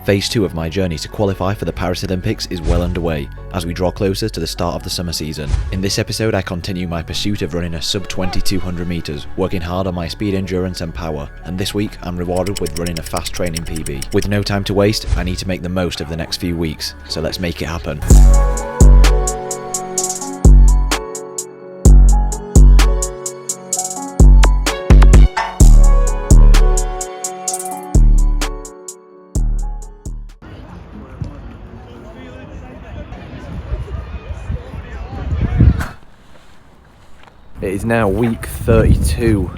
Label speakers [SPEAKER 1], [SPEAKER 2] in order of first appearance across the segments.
[SPEAKER 1] Phase 2 of my journey to qualify for the Paris Olympics is well underway, as we draw closer to the start of the summer season. In this episode I continue my pursuit of running a sub-20 200 metres, working hard on my speed, endurance and power, and this week I'm rewarded with running a fast training PB. With no time to waste, I need to make the most of the next few weeks, so let's make it happen. It is now week 32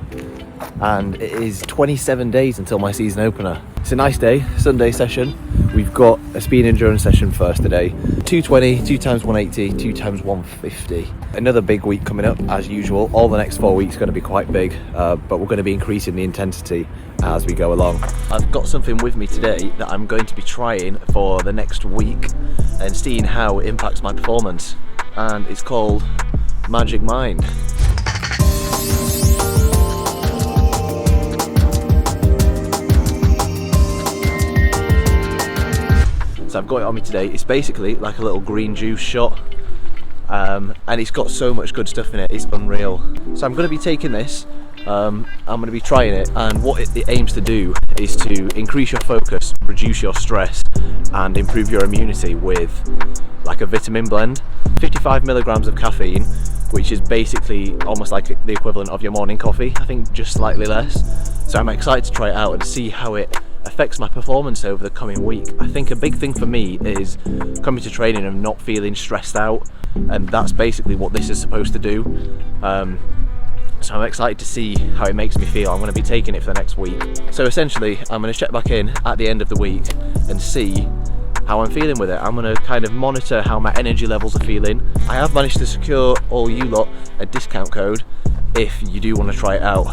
[SPEAKER 1] and it is 27 days until my season opener. It's a nice day, Sunday session. We've got a speed endurance session first today. 220, 2 times 180, 2 times 150. Another big week coming up as usual. All the next 4 weeks are going to be quite big, but we're going to be increasing the intensity as we go along. I've got something with me today that I'm going to be trying for the next week and seeing how it impacts my performance. And it's called Magic Mind. So I've got it on me today. It's basically like a little green juice shot, and it's got so much good stuff in it, it's unreal. So I'm going to be taking this, I'm going to be trying it, and what it aims to do is to increase your focus, reduce your stress and improve your immunity with like a vitamin blend. 55 milligrams of caffeine, which is basically almost like the equivalent of your morning coffee, I think just slightly less. So I'm excited to try it out and see how it affects my performance over the coming week. I think a big thing for me is coming to training and not feeling stressed out, and that's basically what this is supposed to do. So I'm excited to see how it makes me feel. I'm going to be taking it for the next week. So essentially I'm going to check back in at the end of the week and see how I'm feeling with it. I'm going to kind of monitor how my energy levels are feeling. I have managed to secure all you lot a discount code if you do want to try it out.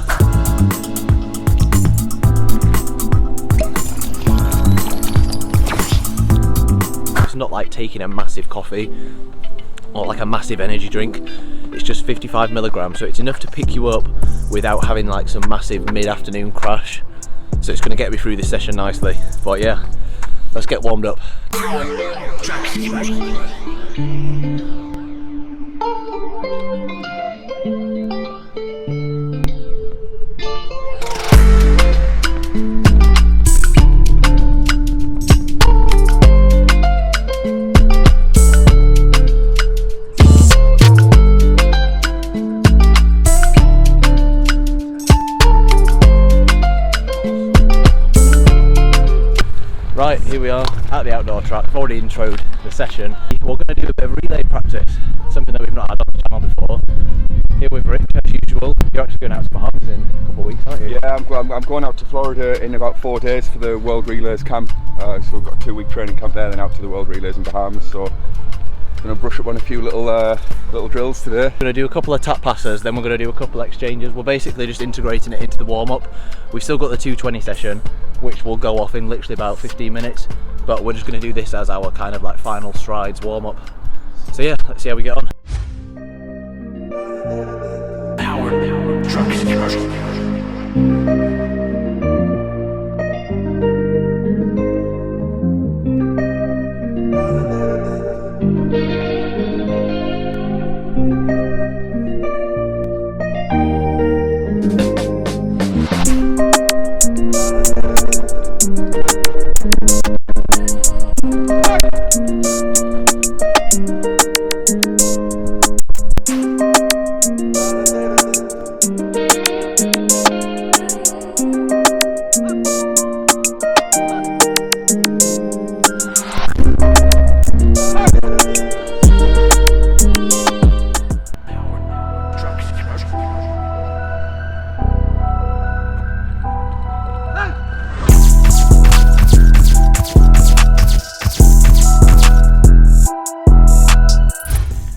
[SPEAKER 1] It's not like taking a massive coffee or like a massive energy drink. It's just 55 milligrams, so it's enough to pick you up without having like some massive mid-afternoon crash. So it's going to get me through this session nicely. But yeah, let's get warmed up. Right, here we are at the outdoor track. I've already introed the session. We're going to do a bit of relay practice, something that we've not had on the channel before. Here with Rick, as usual. You're actually going out to Bahamas in a couple of weeks, aren't you?
[SPEAKER 2] Yeah, I'm going out to Florida in about 4 days for the World Relays camp. So we've got a 2-week training camp there, then out to the World Relays in Bahamas. So I'm going to brush up on a few little drills today.
[SPEAKER 1] We're going to do a couple of tap passes, then we're going to do a couple of exchanges. We're basically just integrating it into the warm-up. We've still got the 220 session, which will go off in literally about 15 minutes, but we're just going to do this as our kind of like final strides warm-up. So yeah, let's see how we get on. Power trucks.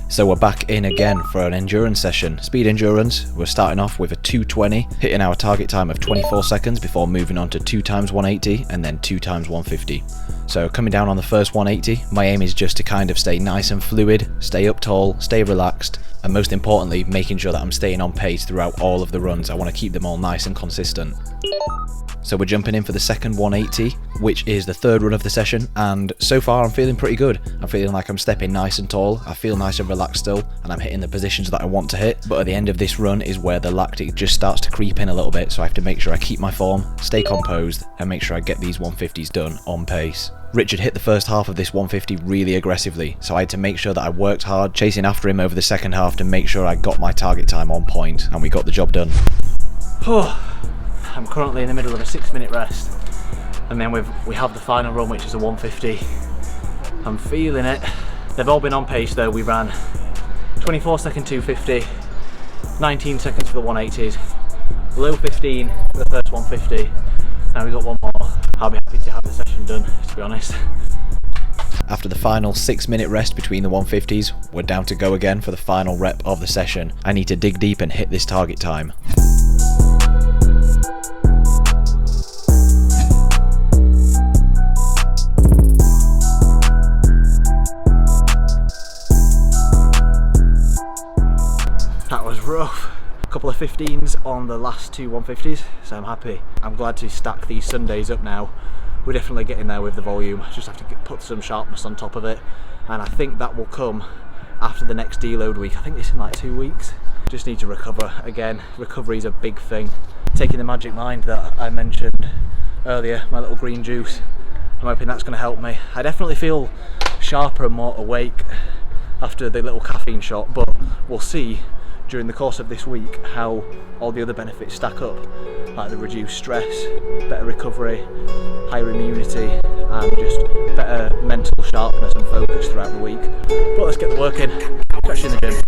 [SPEAKER 1] So we're back in again for an endurance session, speed endurance. We're starting off with a 220, hitting our target time of 24 seconds before moving on to 2 times 180 and then 2 times 150. So coming down on the first 180, my aim is just to kind of stay nice and fluid, stay up tall, stay relaxed, and most importantly, making sure that I'm staying on pace throughout all of the runs. I want to keep them all nice and consistent.
[SPEAKER 3] So we're jumping in for the second 180, which is the third run of the session, and so far I'm feeling pretty good. I'm feeling like I'm stepping nice and tall, I feel nice and relaxed still, and I'm hitting the positions that I want to hit. But at the end of this run is where the lactic just starts to creep in a little bit, so I have to make sure I keep my form, stay composed, and make sure I get these 150s done on pace. Richard hit the first half of this 150 really aggressively, so I had to make sure that I worked hard, chasing after him over the second half to make sure I got my target time on point, and we got the job done.
[SPEAKER 1] I'm currently in the middle of a 6-minute rest, and then we have the final run, which is a 150. I'm feeling it. They've all been on pace though. We ran 24-second 250, 19 seconds for the 180s, low 15 for the first 150. Now we've got one more. I'll be happy to have the session done, to be honest.
[SPEAKER 3] After the final 6-minute rest between the 150s, we're down to go again for the final rep of the session. I need to dig deep and hit this target time.
[SPEAKER 1] That was rough. A couple of 15s on the last two 150s, so I'm happy. I'm glad to stack these Sundays up now. We're definitely getting there with the volume. Just have to put some sharpness on top of it, and I think that will come after the next deload week. I think it's in like 2 weeks. Just need to recover again. Recovery is a big thing. Taking the magic mind that I mentioned earlier, my little green juice, I'm hoping that's going to help me. I definitely feel sharper and more awake after the little caffeine shot, but we'll see during the course of this week how all the other benefits stack up, like the reduced stress, better recovery, higher immunity, and just better mental sharpness and focus throughout the week. But let's get the work in. Catch you in the gym.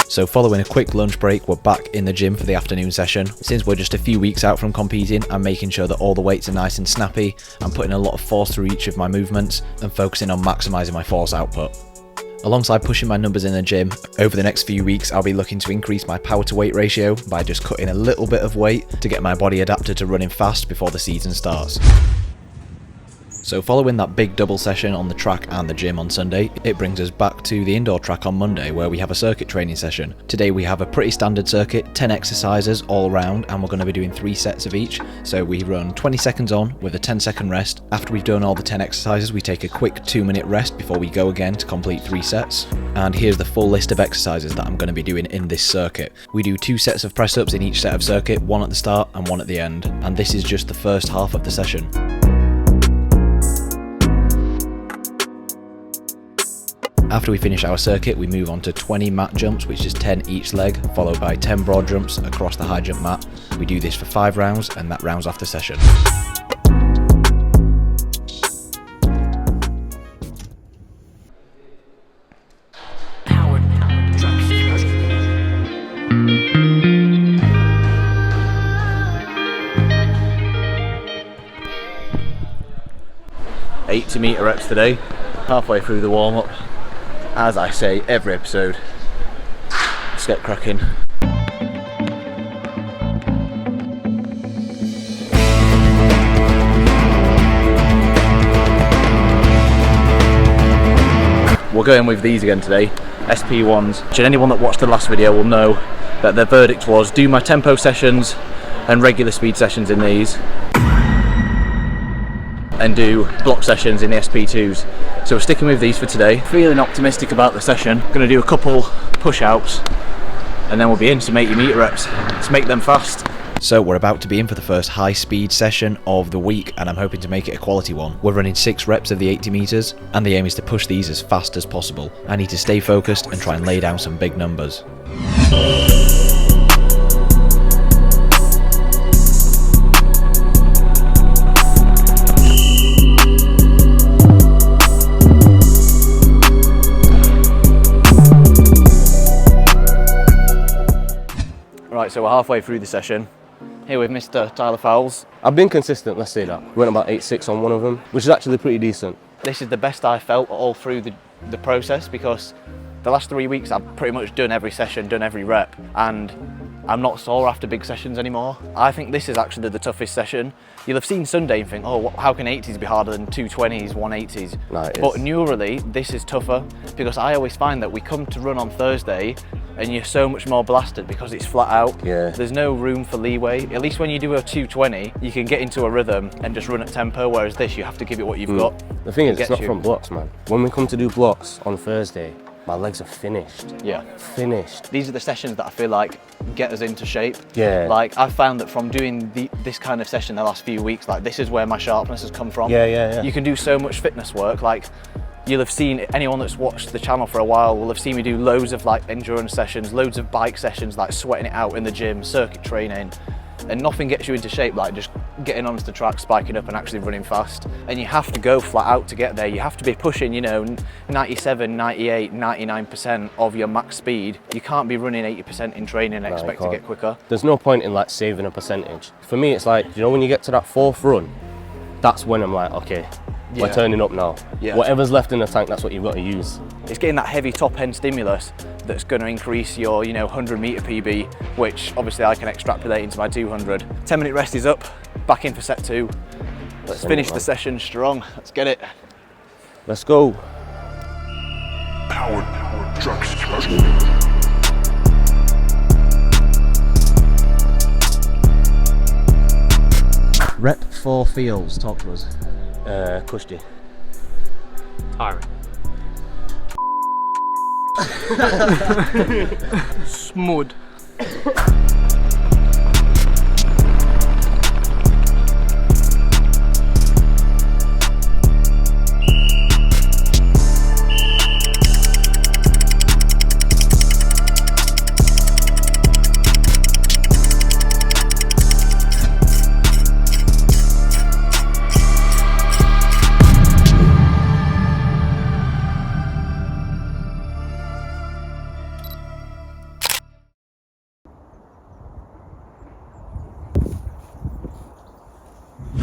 [SPEAKER 3] So following a quick lunch break, we're back in the gym for the afternoon session. Since we're just a few weeks out from competing, I'm making sure that all the weights are nice and snappy. I'm putting a lot of force through each of my movements and focusing on maximising my force output. Alongside pushing my numbers in the gym, over the next few weeks I'll be looking to increase my power to weight ratio by just cutting a little bit of weight to get my body adapted to running fast before the season starts. So following that big double session on the track and the gym on Sunday, it brings us back to the indoor track on Monday where we have a circuit training session. Today we have a pretty standard circuit, 10 exercises all around, and we're going to be doing 3 sets of each. So we run 20 seconds on with a 10-second rest. After we've done all the 10 exercises, we take a quick 2-minute rest before we go again to complete 3 sets. And here's the full list of exercises that I'm going to be doing in this circuit. We do 2 sets of press-ups in each set of circuit, one at the start and one at the end. And this is just the first half of the session. After we finish our circuit, we move on to 20 mat jumps, which is 10 each leg, followed by 10 broad jumps across the high jump mat. We do this for 5 rounds, and that rounds off the session.
[SPEAKER 1] Meter reps today, halfway through the warm-up. As I say every episode, let's get cracking. We're going with these again today, SP1s. And anyone that watched the last video will know that the verdict was do my tempo sessions and regular speed sessions in these, and do block sessions in the SP2s. So we're sticking with these for today. Feeling optimistic about the session. Gonna do a couple push-outs and then we'll be in some 80 meter reps. Let's make them fast.
[SPEAKER 3] So we're about to be in for the first high speed session of the week, and I'm hoping to make it a quality one. We're running 6 reps of the 80 meters and the aim is to push these as fast as possible. I need to stay focused and try and lay down some big numbers.
[SPEAKER 1] Right, so we're halfway through the session. Here with Mr. Tyler Fowles.
[SPEAKER 4] I've been consistent, let's say that. We went about 8.6 on one of them, which is actually pretty decent.
[SPEAKER 1] This is the best I felt all through the process, because the last 3 weeks I've pretty much done every session, done every rep, and I'm not sore after big sessions anymore. I think this is actually the toughest session. You'll have seen Sunday and think, oh, how can 80s be harder than 220s, 180s?
[SPEAKER 4] No, it is.
[SPEAKER 1] But neurally, this is tougher, because I always find that we come to run on Thursday and you're so much more blasted because it's flat out.
[SPEAKER 4] Yeah.
[SPEAKER 1] There's no room for leeway. At least when you do a 220, you can get into a rhythm and just run at tempo, whereas this, you have to give it what you've got.
[SPEAKER 4] The thing is, it's not
[SPEAKER 1] you.
[SPEAKER 4] from blocks, man. When we come to do blocks on Thursday, my legs are finished.
[SPEAKER 1] Yeah.
[SPEAKER 4] Finished.
[SPEAKER 1] These are the sessions that I feel like get us into shape.
[SPEAKER 4] Yeah.
[SPEAKER 1] Like, I've found that from doing this kind of session the last few weeks, like, this is where my sharpness has come from.
[SPEAKER 4] Yeah.
[SPEAKER 1] You can do so much fitness work. Like, you'll have seen, anyone that's watched the channel for a while will have seen me do loads of like endurance sessions, loads of bike sessions, like sweating it out in the gym, circuit training, and nothing gets you into shape like just getting onto the track, spiking up and actually running fast. And you have to go flat out to get there. You have to be pushing, you know, 97, 98, 99% of your max speed. You can't be running 80% in training and expect to get quicker.
[SPEAKER 4] There's no point in like saving a percentage. For me, it's like, you know, when you get to that 4th run, that's when I'm like, okay, we're turning up now.
[SPEAKER 1] Yeah.
[SPEAKER 4] Whatever's left in the tank, that's what you've got to use.
[SPEAKER 1] It's getting that heavy top end stimulus that's going to increase your, you know, 100 meter PB, which obviously I can extrapolate into my 200. 10-minute rest is up, back in for set 2. Let's finish the session strong. Let's get it.
[SPEAKER 4] Let's go.
[SPEAKER 5] Powered trucks.
[SPEAKER 3] Rep 4 feels, talk to us.
[SPEAKER 4] Kushti.
[SPEAKER 6] Tiring. Smooth.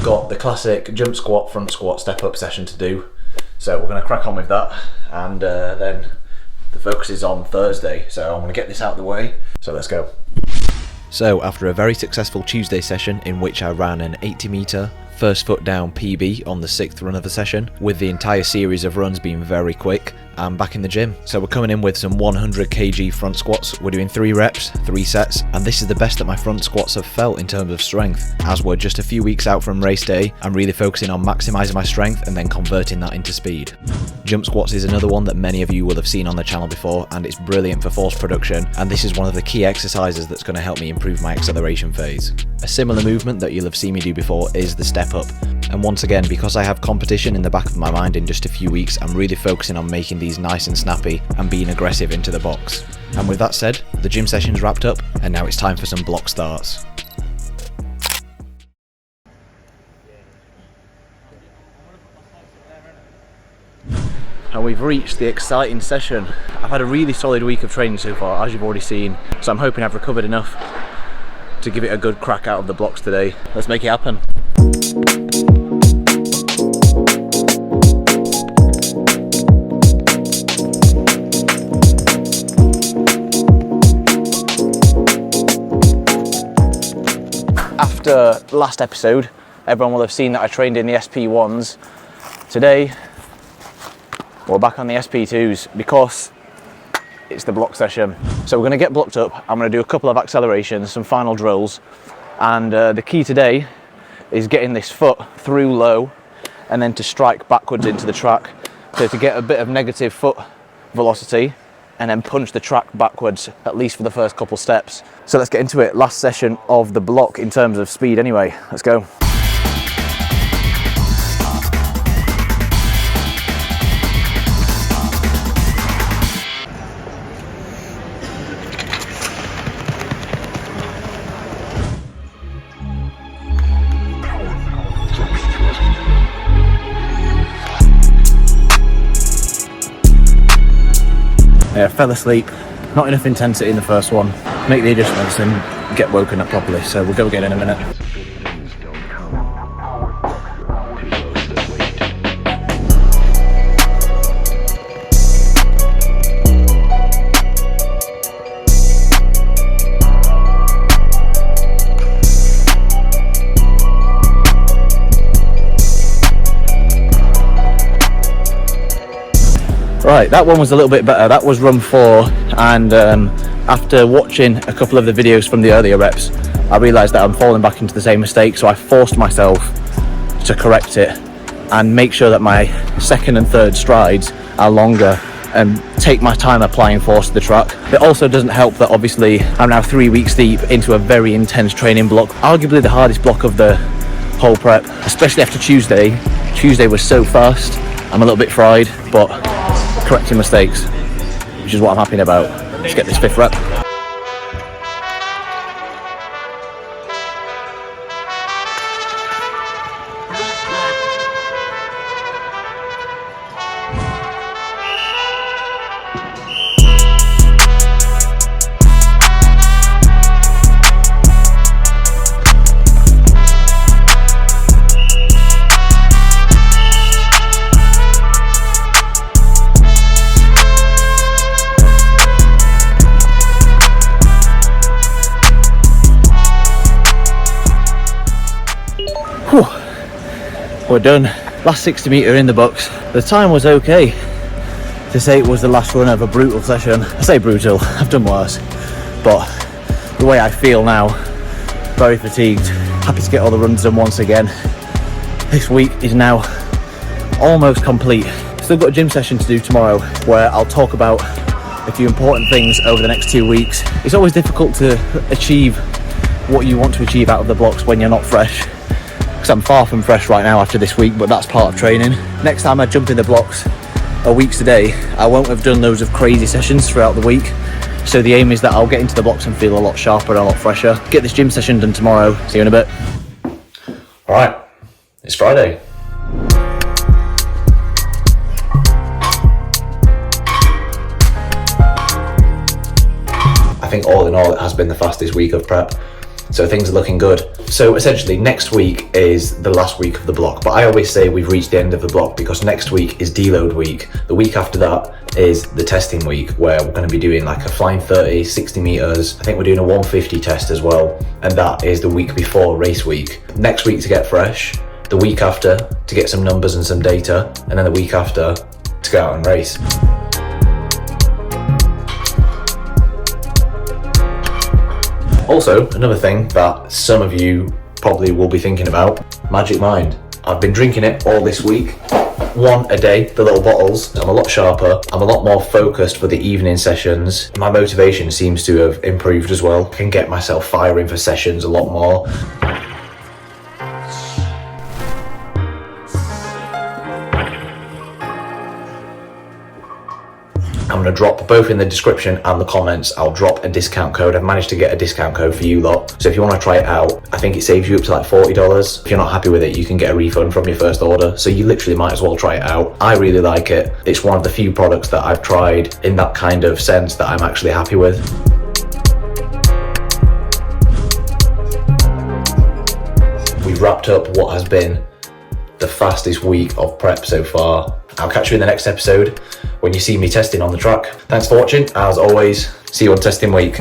[SPEAKER 3] Got the classic jump squat, front squat, step up session to do. So we're going to crack on with that, and then the focus is on Thursday. So I'm going to get this out of the way. So let's go. So after a very successful Tuesday session in which I ran an 80 metre first foot down PB on the 6th run of the session, with the entire series of runs being very quick, I'm back in the gym. So we're coming in with some 100 kg front squats. We're doing 3 reps, 3 sets, and this is the best that my front squats have felt in terms of strength. As we're just a few weeks out from race day, I'm really focusing on maximising my strength and then converting that into speed. Jump squats is another one that many of you will have seen on the channel before, and it's brilliant for force production, and this is one of the key exercises that's going to help me improve my acceleration phase. A similar movement that you'll have seen me do before is the step up, and once again, because I have competition in the back of my mind in just a few weeks, I'm really focusing on making these nice and snappy and being aggressive into the box. And with that said, the gym session's wrapped up, and now it's time for some block starts.
[SPEAKER 1] And we've reached the exciting session. I've had a really solid week of training so far, as you've already seen, so I'm hoping I've recovered enough to give it a good crack out of the blocks today. Let's make it happen. After last episode, everyone will have seen that I trained in the SP1s. Today, we're back on the SP2s because it's the block session. So we're going to get blocked up. I'm going to do a couple of accelerations, some final drills, and the key today is getting this foot through low and then to strike backwards into the track. So to get a bit of negative foot velocity and then punch the track backwards, at least for the first couple steps. So let's get into it. Last session of the block in terms of speed anyway. Let's go. Yeah, fell asleep, not enough intensity in the first one. Make the adjustments and get woken up properly, so we'll go again in a minute. Right, that one was a little bit better. That was run 4, and
[SPEAKER 3] After watching a couple of the videos from the earlier reps, I realised that I'm falling back into the same mistake, so I forced myself to correct it and make sure that my second and third strides are longer and take my time applying force to the track. It also doesn't help that obviously I'm now 3 weeks deep into a very intense training block, arguably the hardest block of the whole prep, especially after Tuesday. Tuesday was so fast, I'm a little bit fried, but correcting mistakes, which is what I'm happy about. Let's get this 5th rep. Whew. We're done. Last 60 metre in the books. The time was okay. To say it was the last run of a brutal session, I say brutal, I've done worse. But the way I feel now, very fatigued, happy to get all the runs done once again. This week is now almost complete. Still got a gym session to do tomorrow where I'll talk about a few important things over the next 2 weeks. It's always difficult to achieve what you want to achieve out of the blocks when you're not fresh, because I'm far from fresh right now after this week, but that's part of training. Next time I jump in the blocks a week today, I won't have done loads of crazy sessions throughout the week, so the aim is that I'll get into the blocks and feel a lot sharper and a lot fresher. Get this gym session done tomorrow. See you in a bit. Alright, it's Friday. I think all in all it has been the fastest week of prep, so things are looking good. So essentially next week is the last week of the block, but I always say we've reached the end of the block because next week is deload week. The week after that is the testing week, where we're going to be doing like a flying 30, 60 meters. I think we're doing a 150 test as well, and that is the week before race week. Next week to get fresh, the week after to get some numbers and some data, and then the week after to go out and race. Also, another thing that some of you probably will be thinking about, Magic Mind. I've been drinking it all this week, 1 a day, the little bottles. I'm a lot sharper, I'm a lot more focused for the evening sessions. My motivation seems to have improved as well. I can get myself firing for sessions a lot more. I'm going to drop both in the description and the comments. I'll drop a discount code. I've managed to get a discount code for you lot. So if you want to try it out, I think it saves you up to like $40. If you're not happy with it, you can get a refund from your first order. So you literally might as well try it out. I really like it. It's one of the few products that I've tried in that kind of sense that I'm actually happy with. We've wrapped up what has been the fastest week of prep so far. I'll catch you in the next episode when you see me testing on the track. Thanks for watching. As always, see you on testing week.